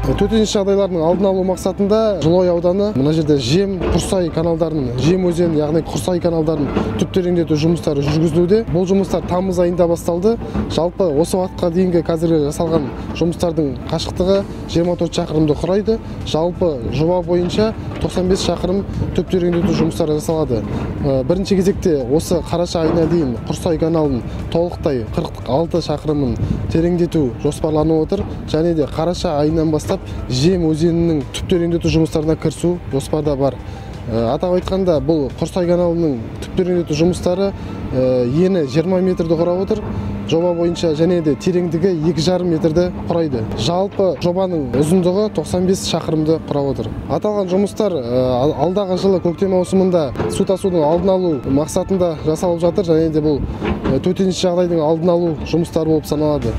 Төтенше жағдайлардың алдын алу мақсатында Жылыой ауданы мына жерде Жем, Құрсай каналдарын, Жем өзені, яғни Құрсай каналдарын түп тереңдету жұмыстары жүргізілуде. Бұл жұмыстар тамыз айында басталды. Жалпы осы уақытқа дейінгі қазіргі жасалған жұмыстардың қашықтығы 24 шақырымды құрайды. Жалпы жоба бойынша 95 шақырым түп тереңдету жұмыстары жасалады. Бірінші кезекте осы қараша айына дейін Құрсай каналын толықтай 46 шақырымын тереңдету жоспарланып отыр. Және де қараша айынан бастап Жем өзенінің түп тереңдету жұмыстарына кірісу жоспарда бар. Атап айтқанда, бұл Құрсай каналының түп тереңдету жұмыстары ені 20 метрді құрап отыр. Жоба бойынша және де тереңдігі 2,5 метрді құрайды. Жалпы жобаның ұзындығы 95 шақырымды құрап отыр. Аталған жұмыстар алдағы жылы көктем маусымында су тасудың алдын алу мақсатында жасалып жатыр, және де бұл төтенше жағдайдың алдын алу жұмыстары болып саналады.